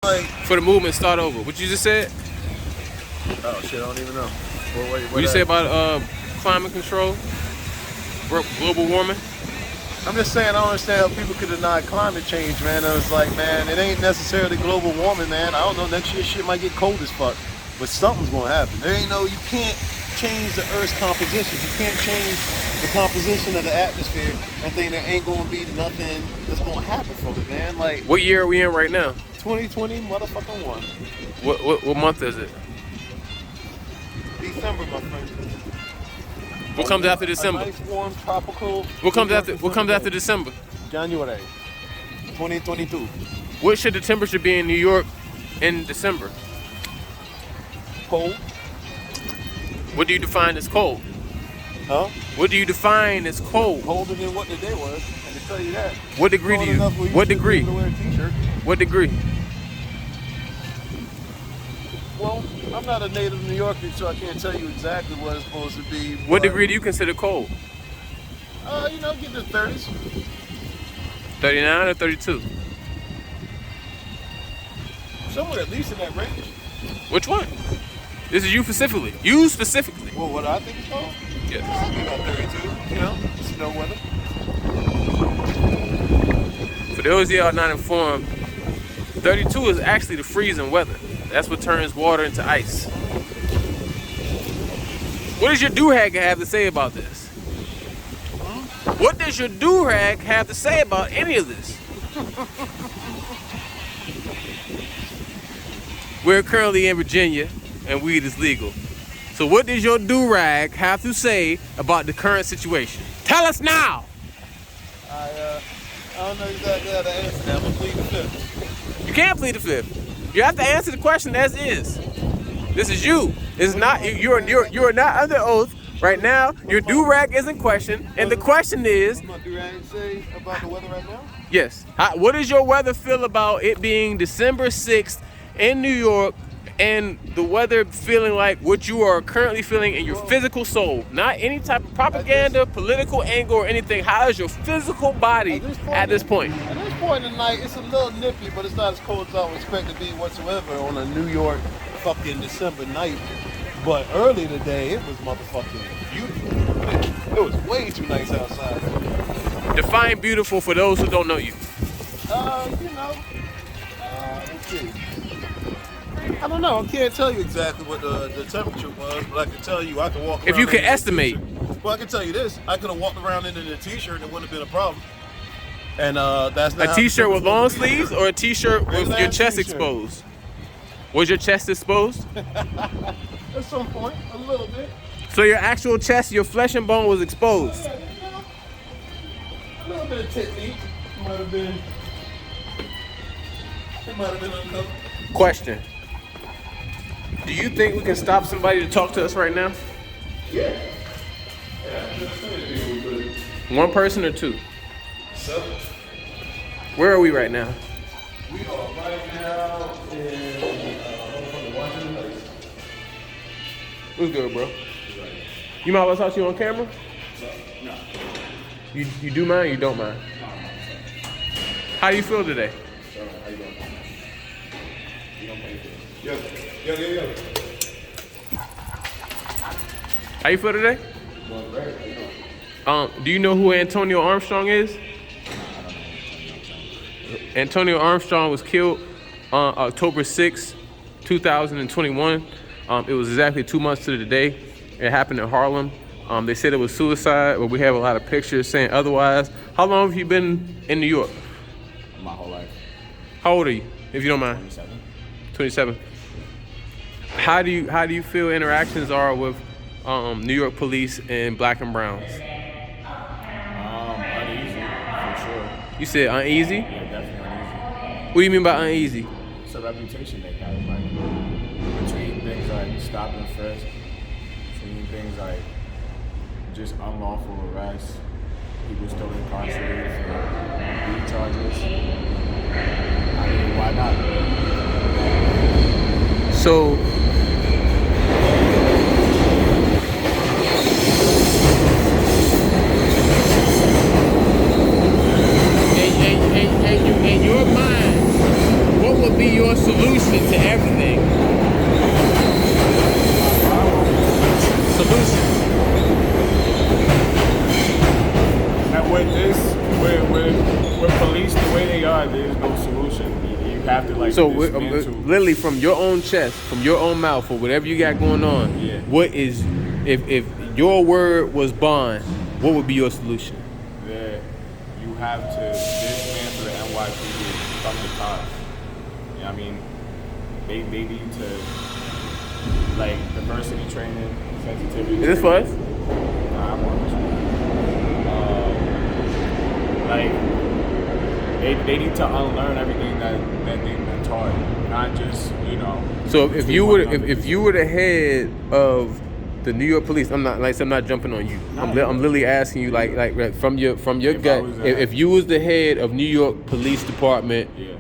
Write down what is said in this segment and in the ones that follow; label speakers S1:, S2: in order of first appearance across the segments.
S1: Like
S2: for the movement start over. What you just said?
S1: oh shit, I don't even know.
S2: What you say about climate control, global warming?
S1: I'm just saying, I don't understand how people could deny climate change, man. I was like, man, it ain't necessarily global warming, man. I don't know, next year shit might get cold as fuck, but something's gonna happen. There ain't no, you can't change the Earth's composition. You can't change the composition of the atmosphere and think there ain't gonna be nothing that's gonna happen from it, man. Like,
S2: What year are we in right now?
S1: 2020 motherfucking one.
S2: What month is it?
S1: December, my friend.
S2: What comes after December?
S1: A nice, warm, tropical.
S2: What comes after December?
S1: January 2022.
S2: What should the temperature be in New York in December?
S1: Cold.
S2: What do you define as cold?
S1: Huh?
S2: What do you define as cold?
S1: Colder than what the day was, I can tell you that.
S2: What degree do you? What degree?
S1: To wear a t-shirt.
S2: What degree?
S1: Well, I'm not a native New Yorker, so I can't tell you exactly what it's supposed to be.
S2: What degree do you consider cold?
S1: You know, get to 30s.
S2: 39 or 32?
S1: Somewhere at least in that range.
S2: Which one? This is you specifically. You specifically.
S1: Well, what I think it's called?
S2: Yes.
S1: I think about 32. You know, snow weather.
S2: For those of y'all not informed, 32 is actually the freezing weather. That's what turns water into ice. What does your do-rag have to say about this? What does your do-rag have to say about any of this? We're currently in Virginia and weed is legal. So what does your do-rag have to say about the current situation? Tell us now!
S1: I don't know exactly how to answer that. I'm gonna plead the fifth.
S2: You can't plead the fifth. You have to answer the question as is. This is you. It's not you are not under oath right now. Your do-rag is in question, and the question is.
S1: What my do-rag say about the weather right now?
S2: Yes. What does your weather feel about it being December 6th in New York, and the weather feeling like what you are currently feeling in your physical soul? Not any type of propaganda, political angle, or anything. How is your physical body at this point?
S1: At this point in the night, it's a little nippy, but it's not as cold as I would expect to be whatsoever on a New York fucking December night. But early today, it was motherfucking beautiful. It was way too nice outside.
S2: Define beautiful for those who don't know you.
S1: Let's see. I don't know. I can't tell you exactly what the temperature was, but I can tell you I can walk around.
S2: If you can estimate.
S1: Well, I can tell you this. I could have walked around in a t-shirt and it wouldn't have been a problem. And that's not
S2: a t-shirt with long sleeves or a t-shirt with your chest exposed? Was your chest exposed?
S1: At some point, a little bit.
S2: So your actual chest, your flesh and bone was exposed?
S1: A little bit of technique. It might have been uncovered.
S2: Question. Do you think we can stop somebody to talk to us right now?
S1: Yeah.
S2: One person or two?
S1: 7.
S2: Where are we right now?
S1: We are right now in Washington Heights.
S2: What's good, bro? You mind if I talk to you on camera?
S1: No.
S2: You do mind or you don't mind? How do you feel today?
S1: How you doing? Yo.
S2: How you feel today?
S1: Doing great. How you doing?
S2: Do you know who Antonio Armstrong is? Antonio Armstrong was killed on October 6, 2021. It was exactly 2 months to the day. It happened in Harlem. They said it was suicide, but we have a lot of pictures saying otherwise. How long have you been in New York?
S3: My whole life.
S2: How old are you, if you don't mind?
S3: 27.
S2: 27. How do you feel interactions are with New York police and black and browns?
S3: Uneasy, for sure.
S2: You said uneasy?
S3: Yeah, definitely uneasy.
S2: What do you mean by uneasy?
S3: It's a reputation they have, like, between things like stop and frisk, between things like just unlawful arrests, people still incarcerated for weed charges. I mean, why not?
S2: So, in your mind, what would be your solution? solution to everything. Solution.
S3: And with this, with police the way they are, there's no solution. You have to like.
S2: So,
S3: dismantle.
S2: Lily, from your own chest, from your own mouth, or whatever you got going on,
S3: Yeah.
S2: what is, if your word was bond, what would be your solution?
S3: That you have to dismantle the NYPD from the top. You know what I mean? They need to, like, diversity training, sensitivity.
S2: Is this for us?
S3: Nah, I'm on this one. Like, they need to unlearn everything that they've been taught, not just, you know.
S2: So if you were the head of the New York Police, I'm not jumping on you. I'm literally asking you like from your gut. If you was the head of New York Police Department,
S3: Yeah.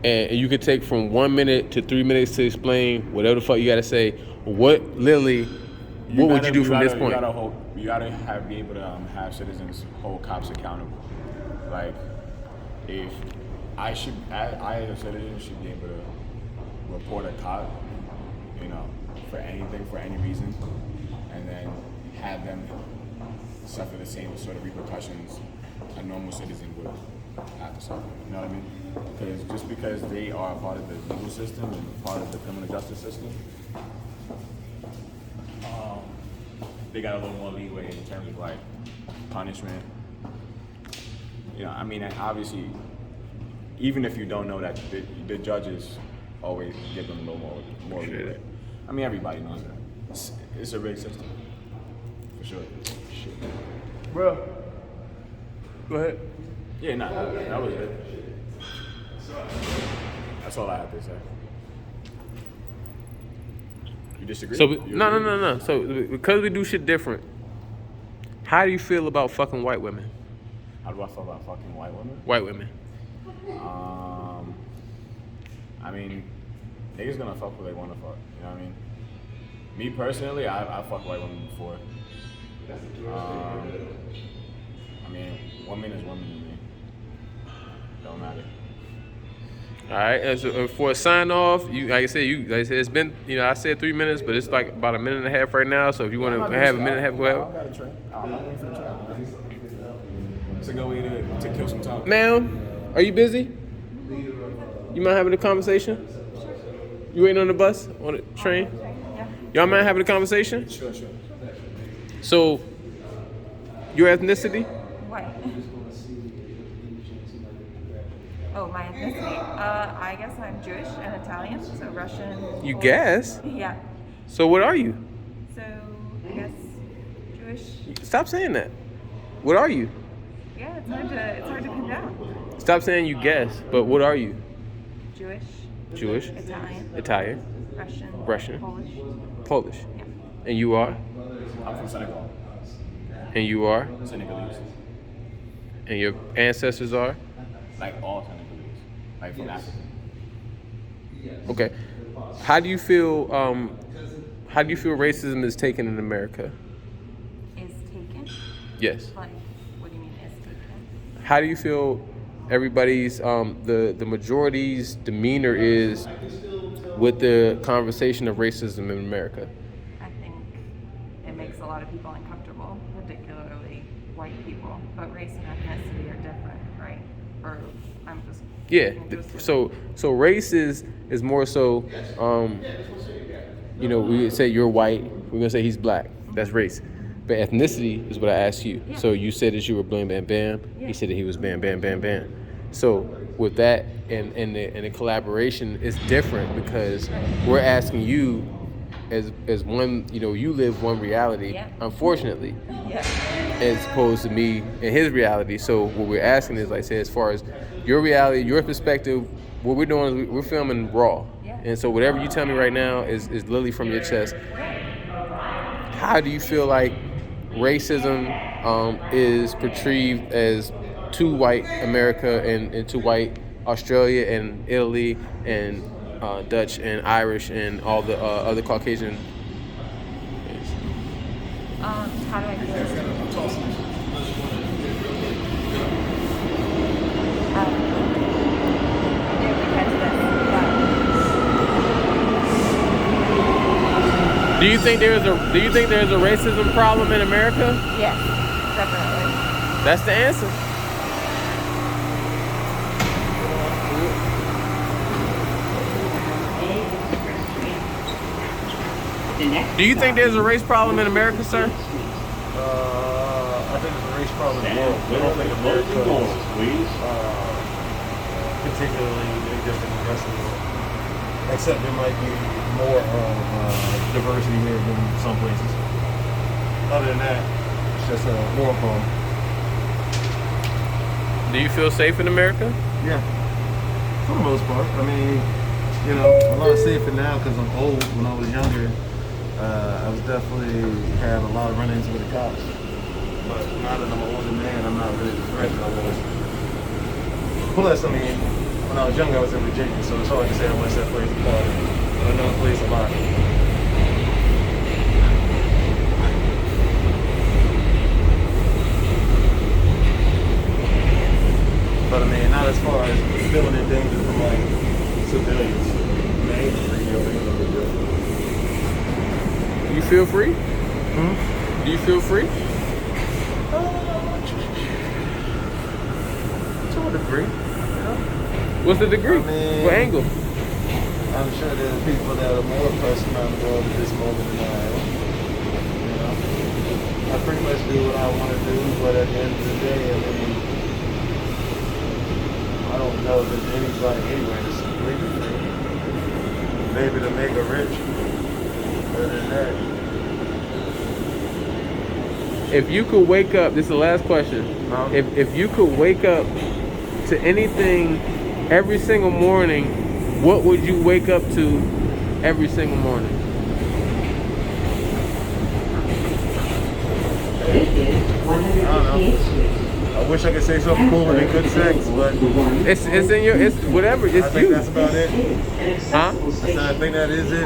S2: And you could take from 1 minute to 3 minutes to explain whatever the fuck you gotta say, what would you do from this point?
S3: You gotta be able to have citizens hold cops accountable. Like, if I as a citizen should be able to report a cop, you know, for anything, for any reason, and then have them suffer the same sort of repercussions a normal citizen would have to suffer. You know what I mean? Because just because they are a part of the legal system and part of the criminal justice system, they got a little more leeway in terms of like punishment. You know, I mean, obviously, even if you don't know that, the judges always give them a little more leeway. I mean, everybody knows that. It's a rigged system, for sure.
S2: Bro, go ahead.
S3: Yeah, that was it. That's all I have to say. You disagree?
S2: So no. So because we do shit different, how do you feel about fucking white women?
S3: How do I feel about fucking white women?
S2: White women.
S3: I mean, niggas gonna fuck who they wanna fuck. You know what I mean? Me personally, I fucked white women before. I mean, woman is woman to me. Don't matter.
S2: All right. And so for a sign off, like I said, it's been, I said 3 minutes, but it's like about a minute and a half right now. So if you want to have a minute and a half, go ahead.
S3: I got a train. I'm not waiting for the train. It's a good way to kill some time.
S2: Ma'am, are you busy? You mind having a conversation? You waiting on the bus, on the train? Y'all mind having a conversation?
S3: Sure.
S2: So, your ethnicity?
S4: What? Oh, my ethnicity. I guess I'm Jewish and Italian, so Russian.
S2: You
S4: Polish.
S2: guess?
S4: Yeah.
S2: So what are you?
S4: So I guess Jewish.
S2: Stop saying that. What are you?
S4: Yeah, it's hard to pin down.
S2: Stop saying you guess, but what are you?
S4: Jewish.
S2: Jewish?
S4: Italian.
S2: Russian? Polish?
S4: Yeah.
S2: And you are?
S3: I'm from Senegal.
S2: And you are?
S3: Senegalese.
S2: And your ancestors are?
S3: Like all Senegalese. Like from Africa.
S2: Okay. How do you feel racism is taken in America?
S4: Is taken?
S2: Yes.
S4: Like, what do you mean is taken?
S2: How do you feel everybody's the majority's demeanor is with the conversation of racism in America?
S4: I think it makes a lot of people uncomfortable, particularly white people. But race and ethnicity are different, right? Or I'm just
S2: Yeah. So race is more so we say you're white, we're gonna say he's black. That's race. But ethnicity is what I asked you.
S4: Yeah.
S2: So you said that you were blam bam bam.
S4: Yeah.
S2: He said that he was bam bam bam bam. So with that and the collaboration is different because we're asking you as one, you live one reality,
S4: Yeah.
S2: unfortunately,
S4: Yeah.
S2: as opposed to me and his reality. So what we're asking is, like I said, as far as your reality, your perspective, what we're doing is we're filming raw.
S4: Yeah.
S2: And so whatever you tell me right now is literally from your chest. How do you feel like racism is portrayed as to white America and to white Australia and Italy and Dutch and Irish and all the other Caucasian?
S4: How do I feel? Did we catch this?
S2: Do you think there's a racism problem in America?
S4: Yes, definitely.
S2: That's the answer. Do you think there's a race problem in America, sir?
S1: I think it's a race problem in the world. I don't think America is particularly any different than the rest of the world. Except there might be more diversity here than some places. Other than that, it's just a war problem.
S2: Do you feel safe in America?
S1: Yeah, for the most part. I mean, you know, I'm a lot safer now because I'm old. When I was younger, I was definitely had a lot of run-ins with the cops. But now that I'm an older man, I'm not really the threat that I was. Plus, I mean, when I was younger, I was in Virginia, so it's hard to say how much that plays a part. I know it plays a lot. But I mean, not as far as feeling in danger from like civilians. Man,
S2: You feel free? Do you feel free?
S1: To a degree.
S2: What's the degree?
S1: I mean,
S2: what angle?
S1: I'm sure there are people that are more oppressed around the world at this moment than I am. You know, I pretty much do what I want to do, but at the end of the day, I mean, I don't know if there's anybody anywhere that's completely free. Maybe to make a rich. Other than that.
S2: If you could wake up, this is the last question. If you could wake up to anything every single morning, what would you wake up to every single morning?
S1: I don't know. I wish I could say something cooler than good sex, but
S2: It's in your, it's whatever, it's
S1: I think
S2: you.
S1: that's about it.
S2: Huh?
S1: I think that is it.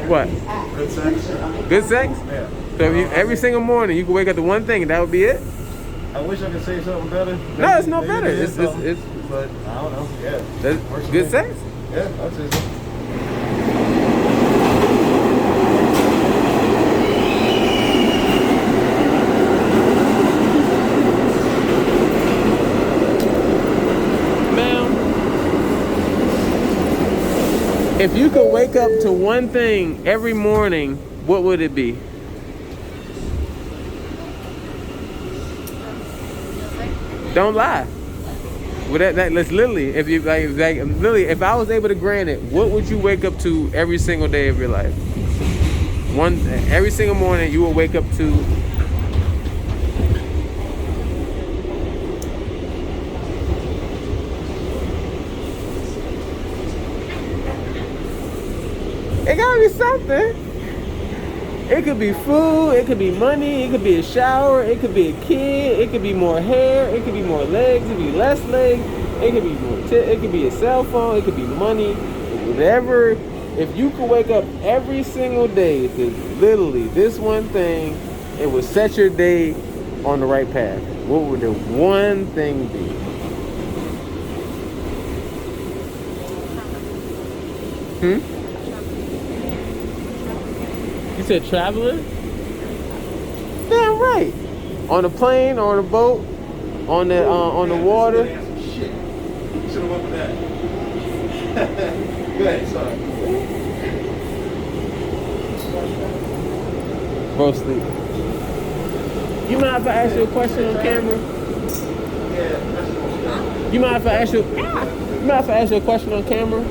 S2: What?
S1: Good sex.
S2: Good sex?
S1: Yeah.
S2: So if you, every single morning you could wake up to one thing and that would be it?
S1: I wish I could say something better.
S2: No, it's no
S1: Maybe
S2: better.
S1: there is
S2: It's
S1: something, but I don't know. Yeah.
S2: that's
S1: Works for
S2: good
S1: me.
S2: sex?
S1: Yeah, I'd say so.
S2: Ma'am, if you could wake up to one thing every morning, what would it be? Don't lie. Well, that's literally, if you like, literally, if I was able to grant it, what would you wake up to every single day of your life? Every single morning, you will wake up to. It gotta be something. It could be food, it could be money, it could be a shower, it could be a kid, it could be more hair, it could be more legs, it could be less legs, it could be more it could be a cell phone, it could be money, whatever. If you could wake up every single day to literally this one thing, it would set your day on the right path. What would the one thing be? You said traveling? Damn right. On a plane, or on a boat, on the water.
S1: Shit. Should have went with that. Go ahead, sorry.
S2: Bro, sleep. You mind if I ask you a question on camera? You mind if I ask you? You mind if I ask you a question on camera?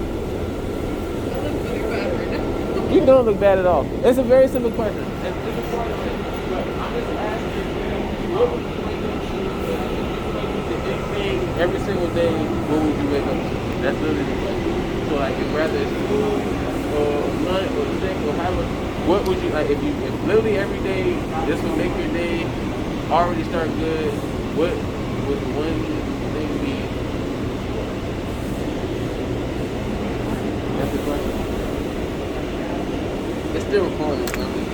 S2: You don't look bad at all. It's a very simple question. It's a part of it. But I'm just asking, what would you wake up to? Anything, every single day, what would you wake up to? That's literally the question. So like, whether it's food, or lunch, or sick, or however, what would you, like, if literally every day, this would make your day already start good, what would the one thing be? That's the question. It's still recording, so I'm just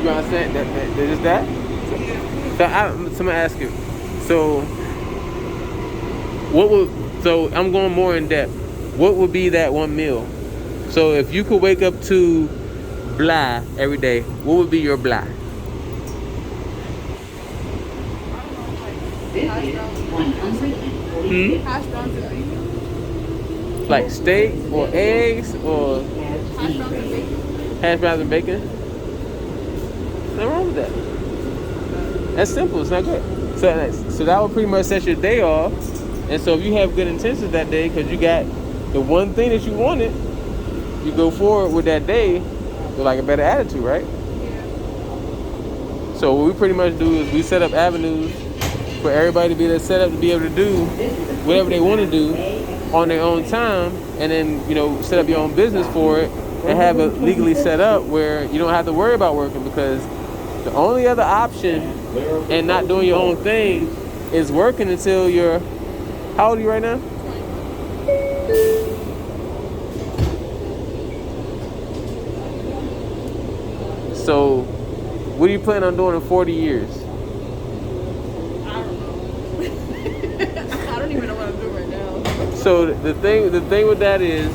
S2: you understand that just that? So I'm gonna ask you. So what would? So I'm going more in depth. what would be that one meal? So if you could wake up to blah every day, what would be your blah?
S5: Hash browns and bacon.
S2: Like steak or eggs or
S5: Hash browns and bacon.
S2: hash browns and bacon? Nothing wrong with that. That's simple. It's not good. So that would pretty much set your day off. And so if you have good intentions that day because you got the one thing that you wanted, you go forward with that day with like a better attitude, right?
S5: Yeah.
S2: So what we pretty much do is we set up avenues for everybody to be able to set up to be able to do whatever they want to do on their own time, and then set up your own business for it and have it legally set up where you don't have to worry about working, because the only other option in not doing your own thing is working until you're, how old are you right now? So what do you plan on doing in 40 years?
S5: I don't know. I don't even know what I'm doing right now.
S2: So the thing with that is,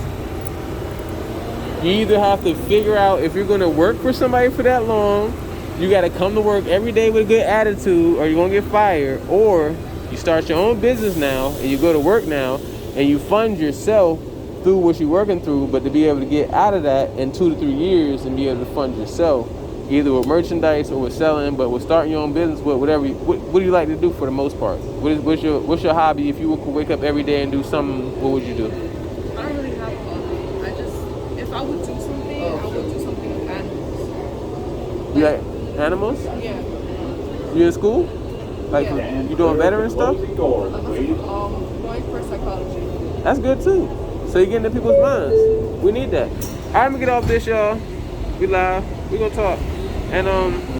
S2: you either have to figure out if you're going to work for somebody for that long, you got to come to work every day with a good attitude, or you're going to get fired, or you start your own business now and you go to work now and you fund yourself through what you're working through, but to be able to get out of that in 2 to 3 years and be able to fund yourself, either with merchandise or with selling, but with starting your own business with whatever. What do you like to do for the most part? What's your hobby? If you could wake up every day and do something, what would you do?
S5: I don't really have a hobby. If I would do something, I would do something with animals.
S2: You like animals?
S5: Yeah.
S2: You in school? Like
S5: Yeah.
S2: you doing veteran stuff?
S5: Going for psychology.
S2: That's good too. So you get into people's minds. We need that. All right, I'm gonna get off this, y'all. We live. We gonna talk. And